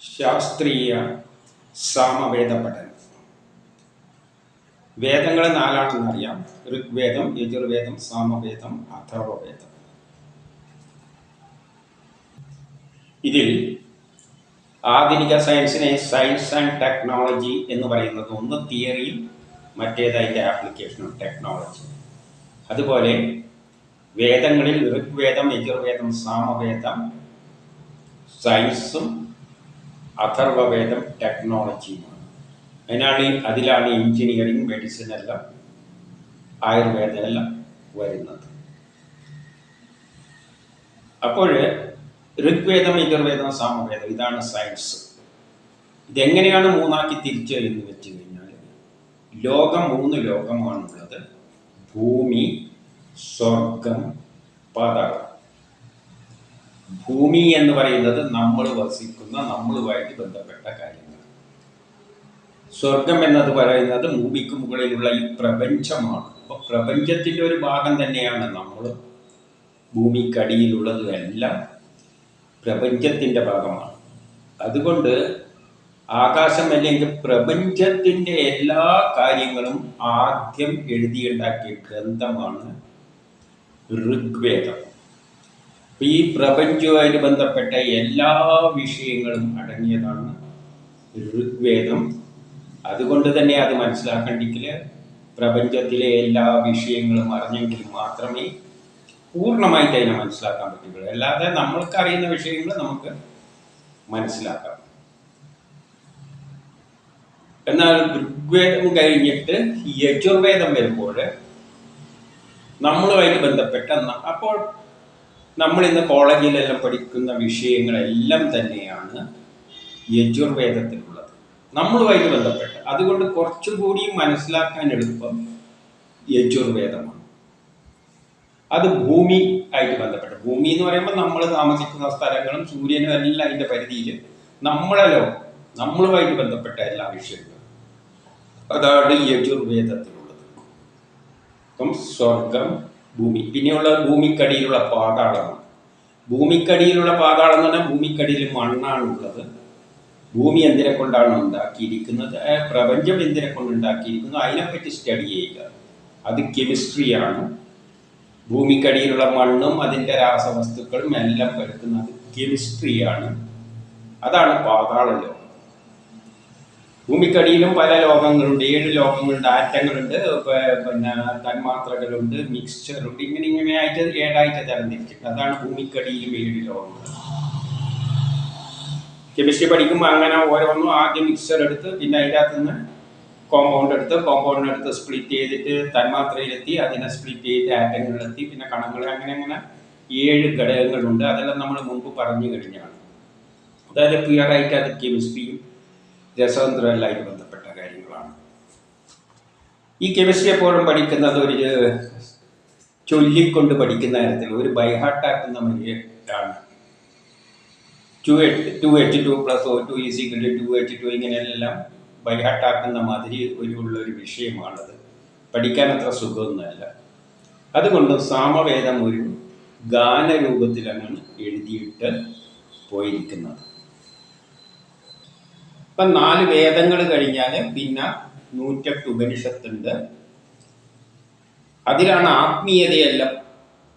ശാസ്ത്രീയ സാമവേദ പഠനം. വേദങ്ങൾ നാലാണെന്നറിയാം: ഋഗ്വേദം, യജുർവേദം, സാമവേദം, അഥർവവേദം. ഇതിൽ ആധുനിക സയൻസിനെ സയൻസ് ആൻഡ് ടെക്നോളജി എന്ന് പറയുന്നത് ഒന്ന് തിയറിയും മറ്റേത് അതിൻ്റെ ആപ്ലിക്കേഷനും ടെക്നോളജി. അതുപോലെ വേദങ്ങളിൽ ഋഗ്വേദം, യജുർവേദം, സാമവേദം സയൻസും അഥർവവേദം ടെക്നോളജിയുമാണ്. അതിലാണ് എഞ്ചിനീയറിംഗ്, മെഡിസിൻ എല്ലാം, ആയുർവേദം എല്ലാം വരുന്നത്. അപ്പോൾ ഋഗ്വേദം, യജുർവേദം, സാമവേദം ഇതാണ് സയൻസ്. ഇതെങ്ങനെയാണ് മൂന്നാക്കി തിരിച്ചു എന്ന് വെച്ച് കഴിഞ്ഞാൽ, ലോകം 3 ലോകമാണുള്ളത്: ഭൂമി, സ്വർഗം, പാതാളം. ഭൂമി എന്ന് പറയുന്നത് നമ്മൾ വസിക്കുന്ന, നമ്മളുമായിട്ട് ബന്ധപ്പെട്ട കാര്യങ്ങൾ. സ്വർഗം എന്നത് പറയുന്നത് ഭൂമിക്ക് മുകളിലുള്ള ഈ പ്രപഞ്ചമാണ്. അപ്പോൾ പ്രപഞ്ചത്തിൻ്റെ ഒരു ഭാഗം തന്നെയാണ് നമ്മൾ. ഭൂമിക്കടിയിലുള്ളതും എല്ലാം പ്രപഞ്ചത്തിൻ്റെ ഭാഗമാണ്. അതുകൊണ്ട് ആകാശം അല്ലെങ്കിൽ പ്രപഞ്ചത്തിൻ്റെ എല്ലാ കാര്യങ്ങളും ആദ്യം എഴുതിയുണ്ടാക്കിയ ഗ്രന്ഥമാണ് ഋഗ്വേദം. ഈ പ്രപഞ്ചവുമായിട്ട് ബന്ധപ്പെട്ട എല്ലാ വിഷയങ്ങളും അടങ്ങിയതാണ് ഋഗ്വേദം. അതുകൊണ്ട് തന്നെ അത് മനസ്സിലാക്കണ്ടെങ്കിൽ പ്രപഞ്ചത്തിലെ എല്ലാ വിഷയങ്ങളും അറിഞ്ഞെങ്കിൽ മാത്രമേ പൂർണ്ണമായിട്ട് അതിനെ മനസ്സിലാക്കാൻ പറ്റുള്ളൂ. അല്ലാതെ നമ്മൾക്ക് അറിയുന്ന വിഷയങ്ങൾ നമുക്ക് മനസ്സിലാക്കാം. എന്നാൽ ഋഗ്വേദം കഴിഞ്ഞിട്ട് യജുർവേദം വരുമ്പോൾ നമ്മളുമായിട്ട് ബന്ധപ്പെട്ട, അപ്പോൾ നമ്മളിന്ന് കോളേജിലെല്ലാം പഠിക്കുന്ന വിഷയങ്ങളെല്ലാം തന്നെയാണ് യജുർവേദത്തിലുള്ളത്, നമ്മളുമായിട്ട് ബന്ധപ്പെട്ട്. അതുകൊണ്ട് കുറച്ചുകൂടി മനസ്സിലാക്കാൻ എളുപ്പം യജുർവേദമാണ്. അത് ഭൂമി ആയിട്ട് ബന്ധപ്പെട്ട്. ഭൂമി എന്ന് പറയുമ്പോൾ നമ്മൾ താമസിക്കുന്ന സ്ഥലങ്ങളും സൂര്യനും എല്ലാം അതിൻ്റെ പരിധിയിൽ നമ്മളല്ലോ നമ്മളുമായിട്ട് ബന്ധപ്പെട്ട എല്ലാ വിഷയങ്ങളും അതാണ് യജുർവേദത്തിലുള്ളത്. അപ്പം സ്വർഗം, ഭൂമി, പിന്നെയുള്ള ഭൂമിക്കടിയിലുള്ള പാതാളമാണ്. ഭൂമിക്കടിയിലുള്ള പാതാളം എന്ന് പറഞ്ഞാൽ ഭൂമിക്കടിയിൽ മണ്ണാണുള്ളത്. ഭൂമി എന്തിനെ കൊണ്ടാണ് ഉണ്ടാക്കിയിരിക്കുന്നത്, പ്രപഞ്ചം എന്തിനെ കൊണ്ട് ഉണ്ടാക്കിയിരിക്കുന്നു, അതിനെപ്പറ്റി സ്റ്റഡി ചെയ്യുക. അത് കെമിസ്ട്രിയാണ്. ഭൂമിക്കടിയിലുള്ള മണ്ണും അതിൻ്റെ രാസവസ്തുക്കളും എല്ലാം പെടുക്കുന്നത് കെമിസ്ട്രിയാണ്. അതാണ് പാതാള ലോകം. ഭൂമിക്കടിയിലും പല ലോകങ്ങളുണ്ട്, 7 ലോകങ്ങളുണ്ട്, ആറ്റങ്ങളുണ്ട്, പിന്നെ തന്മാത്രകളുണ്ട്, മിക്സ്ചറുണ്ട്. ഇങ്ങനെയായിട്ട് 7ആയിട്ട് തരംതിരിച്ചിട്ടുണ്ട്. അതാണ് ഭൂമിക്കടിയിലും 7 ലോകങ്ങൾ. കെമിസ്ട്രി പഠിക്കുമ്പോൾ അങ്ങനെ ഓരോന്നും ആദ്യം മിക്സ്ചർ എടുത്ത്, പിന്നെ അതിൻ്റെ അകത്ത് നിന്ന് കോമ്പൗണ്ടിനെടുത്ത് സ്പ്ലിറ്റ് ചെയ്തിട്ട് തന്മാത്രയിലെത്തി, അതിനെ സ്പ്ലിറ്റ് ചെയ്ത് ആറ്റങ്ങളിലെത്തി, പിന്നെ കണങ്ങൾ, അങ്ങനെ 7 ഘടകങ്ങളുണ്ട്. അതെല്ലാം നമ്മൾ മുമ്പ് പറഞ്ഞു കഴിഞ്ഞാണ്. അതായത് ക്ലിയറായിട്ട് അത് കെമിസ്ട്രിയും രസതന്ത്രവുമായിട്ട് ബന്ധപ്പെട്ട കാര്യങ്ങളാണ്. ഈ കെമിസ്ട്രി എപ്പോഴും പഠിക്കുന്നത് ഒരു ചൊല്ലിക്കൊണ്ട് പഠിക്കുന്ന തരത്തിൽ, ഒരു ബൈഹാർട്ടാക്കുന്ന മര്യാദയാണ്. 2H2 + O2 = 2H2 ഇങ്ങനെയെല്ലാം ബൈഹാർട്ടാക്കുന്ന മാതിരി ഉള്ളൊരു വിഷയമാണത്. പഠിക്കാൻ അത്ര സുഖമൊന്നുമല്ല. അതുകൊണ്ട് സാമവേദം ഒരു ഗാനരൂപത്തിലാണ് എഴുതിയിട്ട് പോയിരിക്കുന്നത്. ഇപ്പം 4 വേദങ്ങൾ കഴിഞ്ഞാൽ പിന്നെ 108 ഉപനിഷത്തുണ്ട്. അതിലാണ് ആത്മീയതയെല്ലാം,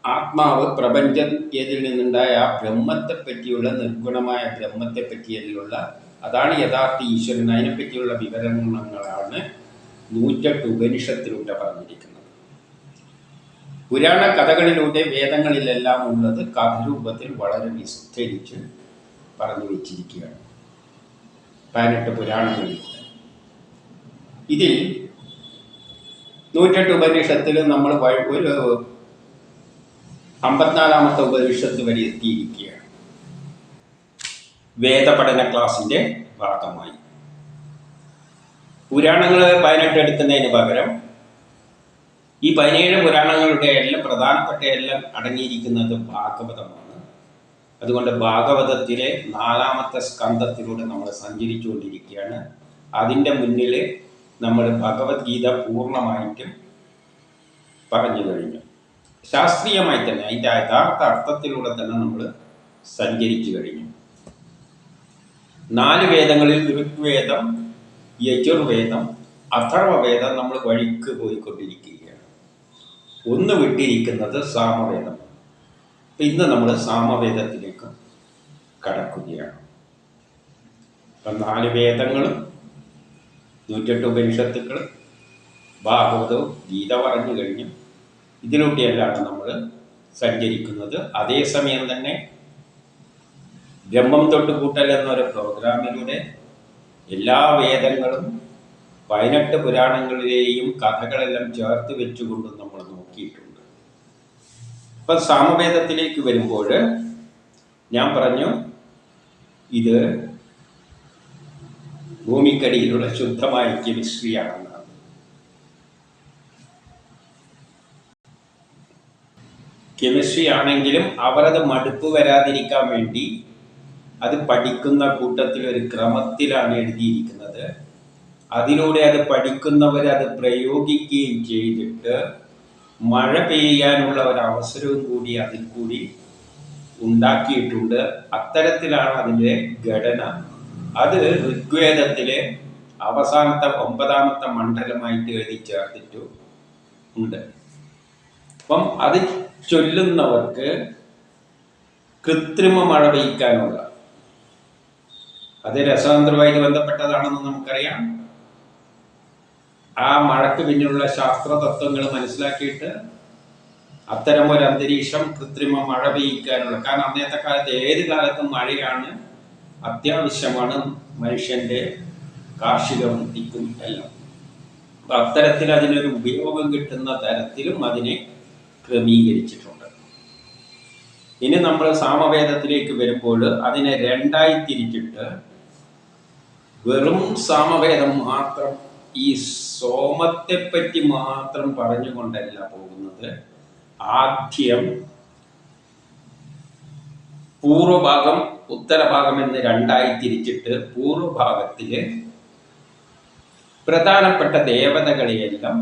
ആത്മാവ്, പ്രപഞ്ചം ഇതിൽ നിന്നുണ്ടായ ആ ബ്രഹ്മത്തെ പറ്റിയുള്ള, നിർഗുണമായ ബ്രഹ്മത്തെ പറ്റിയുള്ള, അതാണ് യഥാർത്ഥ ഈശ്വരൻ. അതിനെപ്പറ്റിയുള്ള വിവരണങ്ങളാണ് 108 ഉപനിഷത്തിലൂടെ പറഞ്ഞിരിക്കുന്നത്. പുരാണ കഥകളിലൂടെ വേദങ്ങളിലെല്ലാം ഉള്ളത് കഥരൂപത്തിൽ വളരെ വിസ്തരിച്ച് പറഞ്ഞു വെച്ചിരിക്കുകയാണ് 18 പുരാണങ്ങളിലൂടെ. ഇതിൽ 108 ഉപനിഷത്തിൽ നമ്മൾ ഒരു 54ാമത്തെ ഉപനിഷത്ത് വരെ എത്തിയിരിക്കുകയാണ്. വേദപഠന ക്ലാസിൻ്റെ ഭാഗമായി പുരാണങ്ങൾ 18 എടുക്കുന്നതിന് പകരം ഈ 17 പുരാണങ്ങളുടെ എല്ലാം പ്രധാനപ്പെട്ട എല്ലാം അടങ്ങിയിരിക്കുന്നത് ഭാഗവതമാണ്. അതുകൊണ്ട് ഭാഗവതത്തിലെ 4ാമത്തെ സ്കന്ധത്തിലൂടെ നമ്മൾ സഞ്ചരിച്ചുകൊണ്ടിരിക്കുകയാണ്. അതിൻ്റെ മുന്നിൽ നമ്മൾ ഭഗവത്ഗീത പൂർണ്ണമായിട്ടും പറഞ്ഞു കഴിഞ്ഞു. ശാസ്ത്രീയമായി തന്നെ അതിൻ്റെ യഥാർത്ഥ അർത്ഥത്തിലൂടെ തന്നെ നമ്മൾ സഞ്ചരിച്ചു കഴിഞ്ഞു. 4 വേദങ്ങളിൽ ഋഗ്വേദം, യജുർവേദം, അഥർവവേദം നമ്മൾ വഴിക്ക് പോയിക്കൊണ്ടിരിക്കുകയാണ്. ഒന്ന് വിട്ടിരിക്കുന്നത് സാമവേദം. ഇന്ന് നമ്മൾ സാമവേദത്തിലേക്ക് കടക്കുകയാണ്. അപ്പം 4 വേദങ്ങളും 108 ഉപനിഷത്തുക്കളും ഭാഗവതവും ഗീത പറഞ്ഞു കഴിഞ്ഞു. ഇതിലൂടെയെല്ലാം നമ്മൾ സഞ്ചരിക്കുന്നത്. അതേസമയം തന്നെ ബ്രഹ്മം തൊട്ട് കൂട്ടൽ എന്നൊരു പ്രോഗ്രാമിലൂടെ എല്ലാ വേദങ്ങളും 18 പുരാണങ്ങളിലെയും കഥകളെല്ലാം ചേർത്ത് വെച്ചുകൊണ്ട് നമ്മൾ നോക്കിയിട്ടുണ്ട്. അപ്പം സാമവേദത്തിലേക്ക് വരുമ്പോൾ ഞാൻ പറഞ്ഞു, ഇത് ഭൂമിക്കടിയിലുള്ള ശുദ്ധമായ കെമിസ്ട്രിയാണെന്നാണ്. കെമിസ്ട്രി ആണെങ്കിലും അവരത് മടുപ്പ് വരാതിരിക്കാൻ വേണ്ടി അത് പഠിക്കുന്ന കൂട്ടത്തിൽ ഒരു ക്രമത്തിലാണ് എഴുതിയിരിക്കുന്നത്. അതിലൂടെ അത് പഠിക്കുന്നവർ അത് പ്രയോഗിക്കുകയും ചെയ്തിട്ട് മഴ പെയ്യാനുള്ള ഒരവസരവും കൂടി അതിൽ കൂടി ഉണ്ടാക്കിയിട്ടുണ്ട്. അത്തരത്തിലാണ് അതിൻ്റെ ഘടന. അത് ഋഗ്വേദത്തിലെ അവസാനത്തെ 9ാമത്തെ മണ്ഡലമായിട്ട് എഴുതി ചേർത്തിട്ടു ഉണ്ട്. അപ്പം അത് ചൊല്ലുന്നവർക്ക് കൃത്രിമ മഴ പെയ്ക്കാനുള്ള, അത് രസതന്ത്രവുമായിട്ട് ബന്ധപ്പെട്ടതാണെന്ന് നമുക്കറിയാം. ആ മഴയ്ക്ക് പിന്നിലുള്ള ശാസ്ത്ര തത്വങ്ങൾ മനസ്സിലാക്കിയിട്ട് അത്തരം ഒരു അന്തരീക്ഷം കൃത്രിമ മഴ പെയ്യിക്കാനുള്ള, കാരണം അന്നത്തെ കാലത്ത് ഏത് കാലത്തും മഴയാണ് അത്യാവശ്യമാണ് മനുഷ്യൻ്റെ കാർഷിക വൃത്തിക്കും എല്ലാം. അപ്പം അത്തരത്തിൽ അതിനൊരു ഉപയോഗം കിട്ടുന്ന തരത്തിലും അതിനെ ക്രമീകരിച്ചിട്ടുണ്ട്. ഇനി നമ്മൾ സാമവേദത്തിലേക്ക് വരുമ്പോൾ അതിനെ 2ആയി തിരിച്ചിട്ട് വെറും സാമവേദം മാത്രം ഈ സോമത്തെപ്പറ്റി മാത്രം പറഞ്ഞുകൊണ്ടല്ല പോകുന്നത്. ആദ്യം പൂർവഭാഗം ഉത്തരഭാഗം എന്ന് 2ആയി തിരിച്ചിട്ട് പൂർവഭാഗത്തിൽ പ്രധാനപ്പെട്ട ദേവതകളെയെല്ലാം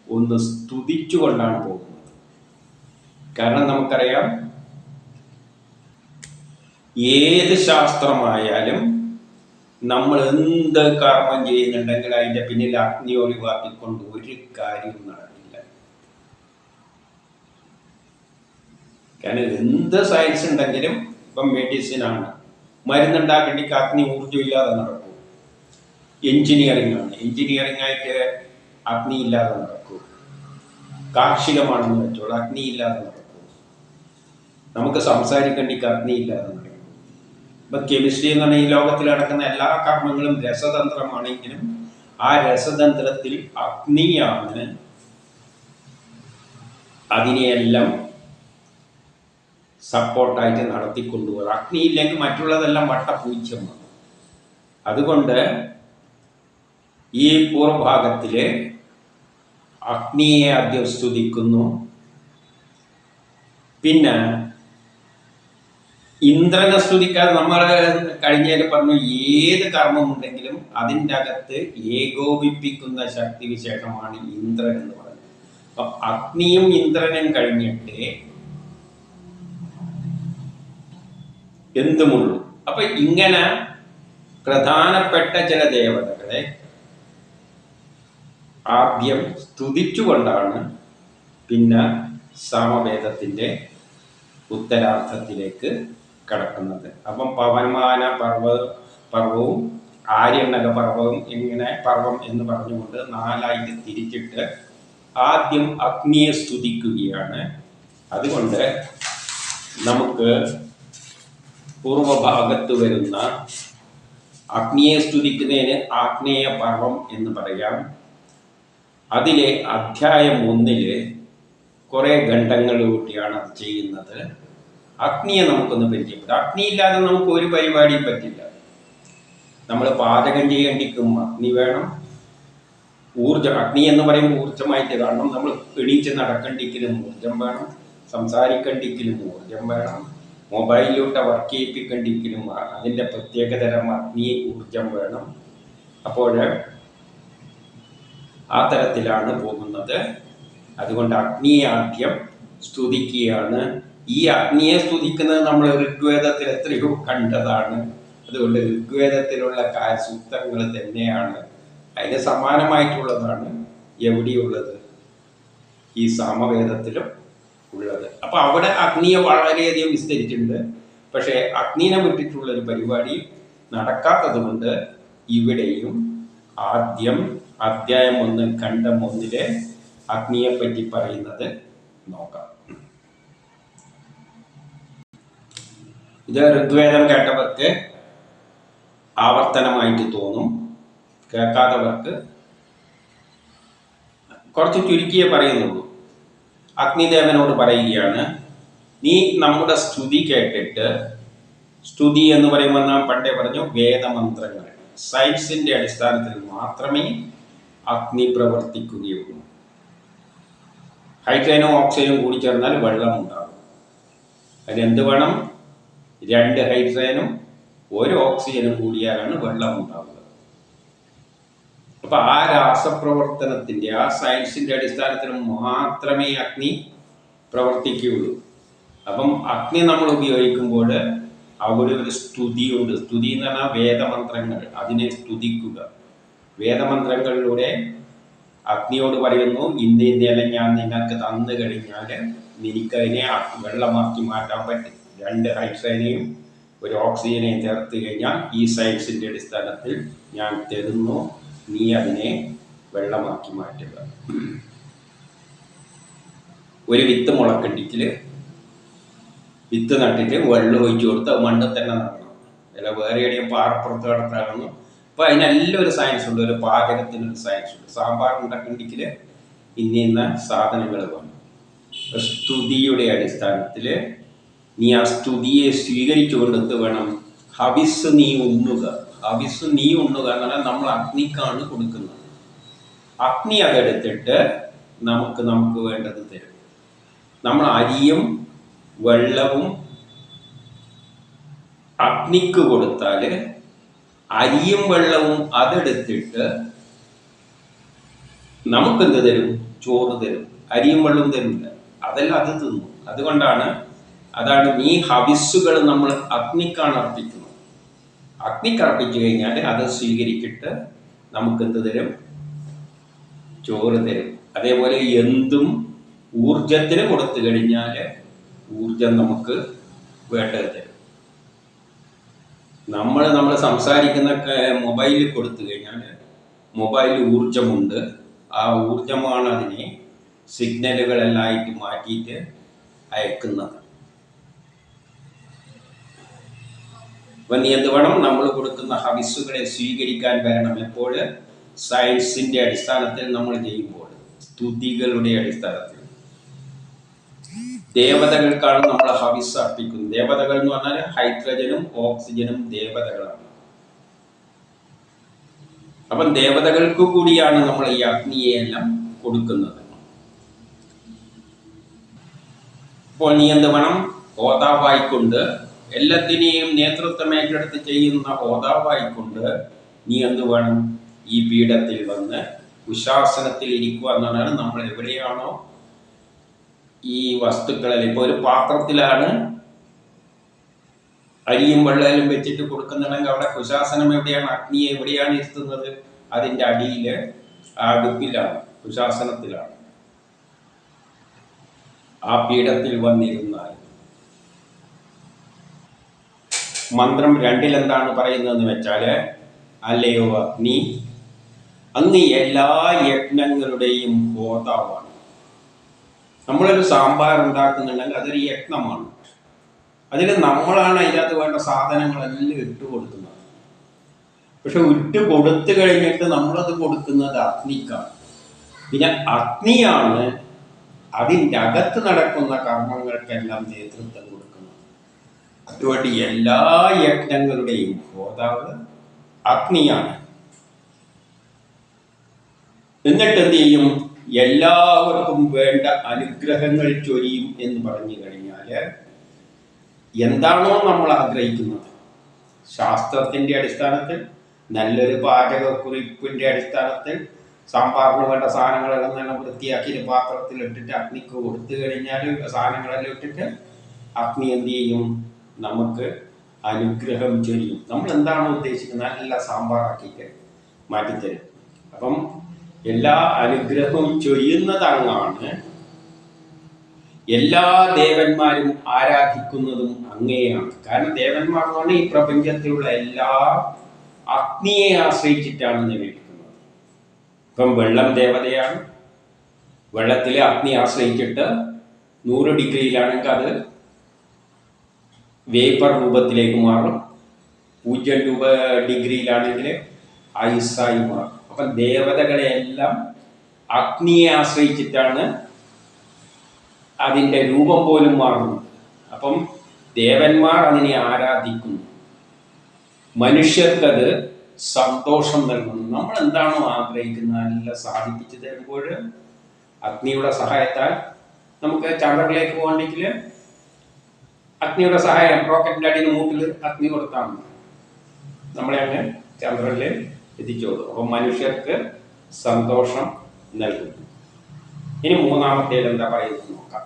ഒന്ന് സ്തുതിച്ചുകൊണ്ടാണ് പോകുന്നത്. കാരണം നമുക്കറിയാം, ഏത് ശാസ്ത്രമായാലും നമ്മൾ എന്ത് കർമ്മം ചെയ്യുന്നുണ്ടെങ്കിൽ അതിൻ്റെ പിന്നിൽ അഗ്നി ഒഴിവാക്കിക്കൊണ്ട് ഒരു കാര്യവും നടക്കില്ല. കാരണം എന്ത് സയൻസ് ഉണ്ടെങ്കിലും, ഇപ്പം മെഡിസിനാണ്, മരുന്നുണ്ടാക്കേണ്ടിക്ക് അഗ്നി ഊർജ്ജമില്ലാതെ നടക്കും. എഞ്ചിനീയറിംഗ് ആണ്, എഞ്ചിനീയറിംഗ് ആയിട്ട് അഗ്നി ഇല്ലാതെ നടക്കും. കാർഷികമാണെന്ന് വെച്ചോളൂ, അഗ്നി ഇല്ലാതെ നടക്കും. നമുക്ക് സംസാരിക്കേണ്ടിക്ക് അഗ്നി ഇല്ലാതെ നടക്കും. ഇപ്പം കെമിസ്ട്രി എന്ന് പറഞ്ഞാൽ ഈ ലോകത്തിൽ നടക്കുന്ന എല്ലാ കർമ്മങ്ങളും രസതന്ത്രമാണെങ്കിലും ആ രസതന്ത്രത്തിൽ അഗ്നിയാണ് അതിനെയെല്ലാം സപ്പോർട്ടായിട്ട് നടത്തിക്കൊണ്ടുപോകുക. അഗ്നി ഇല്ലെങ്കിൽ മറ്റുള്ളതെല്ലാം വട്ടപൂജ്യമാണ്. അതുകൊണ്ട് ഈ പൂർവഭാഗത്തിൽ അഗ്നിയെ ആദ്യം സ്തുതിക്കുന്നു. പിന്നെ ഇന്ദ്രനെ സ്തുതിക്കാതെ നമ്മൾ കഴിഞ്ഞതിൽ പറഞ്ഞു, ഏത് കർമ്മമുണ്ടെങ്കിലും അതിൻ്റെ അകത്ത് ഏകോപിപ്പിക്കുന്ന ശക്തിവിശേഷമാണ് ഇന്ദ്രൻ എന്ന് പറയുന്നത്. അപ്പം അഗ്നിയും ഇന്ദ്രനും കഴിഞ്ഞിട്ട് എന്തുമുള്ളൂ. അപ്പൊ ഇങ്ങനെ പ്രധാനപ്പെട്ട ചില ദേവതകളെ ആദ്യം സ്തുതിച്ചുകൊണ്ടാണ് പിന്നെ സാമവേദത്തിൻ്റെ ഉത്തരാർത്ഥത്തിലേക്ക് കടക്കുന്നത്. അപ്പം പവനമാന പർവവും ആര്യണ്ണക പർവവും ഇങ്ങനെ പർവം എന്ന് പറഞ്ഞുകൊണ്ട് 4ആയിട്ട് തിരിച്ചിട്ട് ആദ്യം അഗ്നിയെ സ്തുതിക്കുകയാണ്. അതുകൊണ്ട് നമുക്ക് പൂർവഭാഗത്ത് വരുന്ന അഗ്നിയെ സ്തുതിക്കുന്നതിന് ആഗ്നേയ പർവം എന്ന് പറയാം. അതിലെ അധ്യായം 1 കുറേ ഖണ്ഡങ്ങളിലൂടെയാണ് അത് ചെയ്യുന്നത്. അഗ്നിയെ നമുക്കൊന്ന് പരിചയപ്പെടാം. അഗ്നി ഇല്ലാതെ നമുക്ക് ഒരു പരിപാടിയും പറ്റില്ല. നമ്മൾ പാചകം ചെയ്യേണ്ടിക്കും അഗ്നി വേണം. ഊർജം, അഗ്നി എന്ന് പറയുമ്പോൾ ഊർജമായിട്ട് കാണണം. നമ്മൾ എണീച്ച് നടക്കേണ്ടിക്കലും ഊർജം വേണം, സംസാരിക്കേണ്ടിക്കലും ഊർജം വേണം, മൊബൈലിലൂടെ വർക്ക് ചെയ്യിപ്പിക്കേണ്ടിക്കലും അതിൻ്റെ പ്രത്യേകതരം അഗ്നി ഊർജം വേണം. അപ്പോൾ ആ തരത്തിലാണ് പോകുന്നത്. അതുകൊണ്ട് അഗ്നിയെ ആദ്യം സ്തുതിക്കുകയാണ്. ഈ അഗ്നിയെ സ്തുതിക്കുന്നത് നമ്മൾ ഋഗ്വേദത്തിൽ എത്രയോ കണ്ടതാണ്. അതുകൊണ്ട് ഋഗ്വേദത്തിലുള്ള സൂക്തങ്ങൾ തന്നെയാണ്, അതിന് സമാനമായിട്ടുള്ളതാണ് എവിടെയുള്ളത്, ഈ സാമവേദത്തിലും ഉള്ളത്. അപ്പൊ അവിടെ അഗ്നിയെ വളരെയധികം വിസ്തരിച്ചിട്ടുണ്ട്. പക്ഷേ അഗ്നിനെ വിട്ടിട്ടുള്ളൊരു പരിപാടി നടക്കാത്തത് കൊണ്ട് ഇവിടെയും ആദ്യം അധ്യായം 1 ഖണ്ഡം 1 അഗ്നിയെ പറ്റി പറയുന്നത് നോക്കാം. ഇത് ഋഗ്വേദം കേട്ടവർക്ക് ആവർത്തനമായിട്ട് തോന്നും, കേൾക്കാത്തവർക്ക് കുറച്ച് ചുരുക്കിയേ പറയുന്നുള്ളൂ. അഗ്നിദേവനോട് പറയുകയാണ്, നീ നമ്മുടെ സ്തുതി കേട്ടിട്ട്, സ്തുതി എന്ന് പറയുമ്പോൾ നാം പണ്ടേ പറഞ്ഞു വേദമന്ത്രങ്ങൾ, സയൻസിന്റെ അടിസ്ഥാനത്തിൽ മാത്രമേ അഗ്നി പ്രവർത്തിക്കുകയുള്ളൂ. ഹൈഡ്രജനും ഓക്സിജനും കൂടി ചേർന്നാൽ വെള്ളം ഉണ്ടാകും. അതിനെന്ത് വേണം? 2 ഹൈഡ്രജനും 1 ഓക്സിജനും കൂടിയാലാണ് വെള്ളം ഉണ്ടാവുക. അപ്പൊ ആ രാസപ്രവർത്തനത്തിന്റെ, ആ സയൻസിന്റെ അടിസ്ഥാനത്തിൽ മാത്രമേ അഗ്നി പ്രവർത്തിക്കുകയുള്ളൂ. അപ്പം അഗ്നി നമ്മൾ ഉപയോഗിക്കുമ്പോൾ അവിടെ ഒരു സ്തുതിയുണ്ട്. സ്തുതി എന്ന് പറഞ്ഞാൽ വേദമന്ത്രങ്ങൾ, അതിനെ സ്തുതിക്കുക. വേദമന്ത്രങ്ങളിലൂടെ അഗ്നിയോട് പറയുന്നു, ഇന്നേല ഞാൻ നിങ്ങൾക്ക് തന്നു കഴിഞ്ഞാൽ നിനക്കതിനെ വെള്ളമാക്കി മാറ്റാൻ പറ്റും. 2 ഹൈഡ്രജനെയും 1 ഓക്സിജനെയും ചേർത്ത് കഴിഞ്ഞാൽ ഈ സയൻസിന്റെ അടിസ്ഥാനത്തിൽ ഞാൻ തരുന്നു, നീ അതിനെ വെള്ളമാക്കി മാറ്റുക. ഒരു വിത്ത് മുളക്കണ്ടിക്കിൽ വിത്ത് നട്ടിട്ട് വെള്ളം ഒഴിച്ചു കൊടുത്ത് അത് മണ്ണിൽ തന്നെ നടണം. അല്ല വേറെ എവിടെയും പാറപ്പുറത്ത് കിടത്താകുന്നു. അപ്പോൾ അതിനെല്ലാം ഒരു സയൻസ് ഉണ്ട്, ഒരു പാചകത്തിനൊരു സയൻസ് ഉണ്ട്. സാമ്പാർ ഉണ്ടാക്കണ്ടിക്കിൽ ഇന്ന സാധനങ്ങൾ വേണം. സ്തുതിയുടെ അടിസ്ഥാനത്തിൽ നീ ആ സ്തുതിയെ സ്വീകരിച്ചു കൊണ്ടെത്ത് വേണം ഹവിസ് നീ ഉണ്ണുക. ഹവിസ് നീ ഉണ്ണുക എന്ന് പറഞ്ഞാൽ നമ്മൾ അഗ്നിക്കാണ് കൊടുക്കുന്നത്. അഗ്നി അതെടുത്തിട്ട് നമുക്ക് വേണ്ടത് തരും. നമ്മൾ അരിയും വെള്ളവും അഗ്നിക്ക് കൊടുത്താൽ അരിയും വെള്ളവും അതെടുത്തിട്ട് നമുക്കെന്ത് തരും? ചോറ് തരും. അരിയും വെള്ളവും തരില്ല, അതെല്ലാം അത് തിന്നു. അതാണ് നീ ഹവിസ്സുകൾ നമ്മൾ അഗ്നിക്കാണ് അർപ്പിക്കുന്നത്. അഗ്നിക്ക് അർപ്പിച്ചു കഴിഞ്ഞാൽ അത് സ്വീകരിച്ചിട്ട് നമുക്കെന്ത് തരും? ചോറ് തരും. അതേപോലെ എന്തും ഊർജത്തിന് കൊടുത്തു കഴിഞ്ഞാൽ ഊർജം നമുക്ക് വേണ്ടത് തരും. നമ്മൾ സംസാരിക്കുന്ന മൊബൈലിൽ കൊടുത്തു കഴിഞ്ഞാൽ മൊബൈലിൽ ഊർജമുണ്ട്. ആ ഊർജമാണ് അതിനെ സിഗ്നലുകളെല്ലാമായിട്ട് മാറ്റിയിട്ട് അയക്കുന്നത്. അപ്പം നീ എന്ത് വേണം? നമ്മൾ കൊടുക്കുന്ന ഹവിസ്സുകളെ സ്വീകരിക്കാൻ വരണം. എപ്പോൾ? സയൻസിന്റെ അടിസ്ഥാനത്തിൽ നമ്മൾ ചെയ്യുമ്പോൾ, സ്തുതികളുടെ അടിസ്ഥാനത്തിൽ. ദേവതകൾക്കാണ് നമ്മൾ ഹവിസ് അർപ്പിക്കുന്നത്. ദേവതകൾ എന്ന് പറഞ്ഞാൽ ഹൈഡ്രജനും ഓക്സിജനും ദേവതകളാണ്. അപ്പം ദേവതകൾക്ക് കൂടിയാണ് നമ്മൾ ഈ അഗ്നിയെല്ലാം കൊടുക്കുന്നത്. അപ്പോൾ നീ എന്ത് വേണം? ഹോതാവായിക്കൊണ്ട്, എല്ലാത്തിനെയും നേതൃത്വം ഏറ്റെടുത്ത് ചെയ്യുന്ന ഹോതാവായിക്കൊണ്ട് നീ എന്ത് വേണം? ഈ പീഠത്തിൽ വന്ന് ഉശാസനത്തിൽ ഇരിക്കുക എന്നാണ്. നമ്മൾ എവിടെയാണോ ഈ വസ്തുക്കളിൽ, ഇപ്പോൾ ഒരു പാത്രത്തിലാണ് അരിയും വെള്ളവും വെച്ചിട്ട് കൊടുക്കുന്നുണ്ടെങ്കിൽ അവിടെ കുശാസനം എവിടെയാണ്? അഗ്നിയെ എവിടെയാണ് ഇരുത്തുന്നത്? അതിൻ്റെ അടിയിൽ അടുപ്പിലാണ്, കുശാസനത്തിലാണ്. ആ പീഠത്തിൽ വന്നിരുന്നാൽ മന്ത്രം 2 എന്താണ് പറയുന്നതെന്ന് വെച്ചാൽ, അല്ലയോ അഗ്നി, അങ്ങ് എല്ലാ യജ്ഞങ്ങളുടെയും ഹോതാവാണ്. നമ്മളൊരു സാമ്പാർ ഉണ്ടാക്കുന്നുണ്ടെങ്കിൽ അതൊരു യജ്ഞമാണ്. അതിൽ നമ്മളാണ് അതിനകത്ത് വേണ്ട സാധനങ്ങളെല്ലാം ഇട്ട് കൊടുക്കുന്നത്. പക്ഷെ ഇട്ട് കൊടുത്തു കഴിഞ്ഞിട്ട് നമ്മളത് കൊടുക്കുന്നത് അഗ്നിക്കാണ്. പിന്നെ അഗ്നിയാണ് അതിൻ്റെ അകത്ത് നടക്കുന്ന കർമ്മങ്ങൾക്കെല്ലാം നേതൃത്വം കൊടുക്കുന്നത്. അതുകൊണ്ട് എല്ലാ യജ്ഞങ്ങളുടെയും ഹോതാവ് അഗ്നിയാണ്. എന്നിട്ട് എന്ത് ചെയ്യും? എല്ലാവർക്കും വേണ്ട അനുഗ്രഹങ്ങൾ ചൊരിയും എന്ന് പറഞ്ഞു കഴിഞ്ഞാൽ എന്താണോ നമ്മൾ ആഗ്രഹിക്കുന്നത്, ശാസ്ത്രത്തിൻ്റെ അടിസ്ഥാനത്തിൽ, നല്ലൊരു പാചകക്കുറിപ്പിൻ്റെ അടിസ്ഥാനത്തിൽ, സാമ്പാറിന് വേണ്ട സാധനങ്ങളെല്ലാം നല്ല വൃത്തിയാക്കി പാത്രത്തിൽ ഇട്ടിട്ട് അഗ്നിക്ക് കൊടുത്തു കഴിഞ്ഞാൽ സാധനങ്ങളെല്ലാം ഇട്ടിട്ട് അഗ്നി എന്ത് ചെയ്യും? നമുക്ക് അനുഗ്രഹം ചൊരിയും. നമ്മൾ എന്താണോ ഉദ്ദേശിക്കുന്നത് നല്ല സാമ്പാറാക്കിയിട്ട് മാറ്റിത്തരും. അപ്പം എല്ലാ അനുഗ്രഹവും ചൊരിയുന്നതങ്ങാണ്. എല്ലാ ദേവന്മാരും ആരാധിക്കുന്നതും അങ്ങനെയാണ്. കാരണം ദേവന്മാർ എന്ന് പറഞ്ഞാൽ ഈ പ്രപഞ്ചത്തിലുള്ള എല്ലാ അഗ്നിയെ ആശ്രയിച്ചിട്ടാണ് നിലനിൽക്കുന്നത്. ഇപ്പം വെള്ളം ദേവതയാണ്. വെള്ളത്തിലെ അഗ്നി ആശ്രയിച്ചിട്ട് 100 ഡിഗ്രിയിലാണെങ്കിൽ അത് വേപ്പർ രൂപത്തിലേക്ക് മാറും. 0 ഡിഗ്രിയിലാണെങ്കിൽ ഐസായി മാറും. അപ്പം ദേവതകളെല്ലാം അഗ്നിയെ ആശ്രയിച്ചിട്ടാണ് അതിൻ്റെ രൂപം പോലും മാറുന്നത്. അപ്പം ദേവന്മാർ അതിനെ ആരാധിക്കുന്നു. മനുഷ്യർക്കത് സന്തോഷം നൽകുന്നു. നമ്മൾ എന്താണോ ആഗ്രഹിക്കുന്നത് നല്ല സാധിപ്പിച്ചു തരുമ്പോൾ അഗ്നിയുടെ സഹായത്താൽ നമുക്ക് ചന്ദ്രനിലേക്ക് പോകണമെങ്കിൽ അഗ്നിയുടെ സഹായം, റോക്കറ്റിൻ്റെ അടിയിൽ മൂട്ടിൽ അഗ്നി കൊടുത്താൽ മതി, നമ്മളെ അങ്ങ് ചന്ദ്രനിൽ എത്തിച്ചോളൂ. അപ്പം മനുഷ്യർക്ക് സന്തോഷം നൽകുന്നു. ഇനി മൂന്നാമത്തേൽ എന്താ പറയുന്നത് നോക്കാം.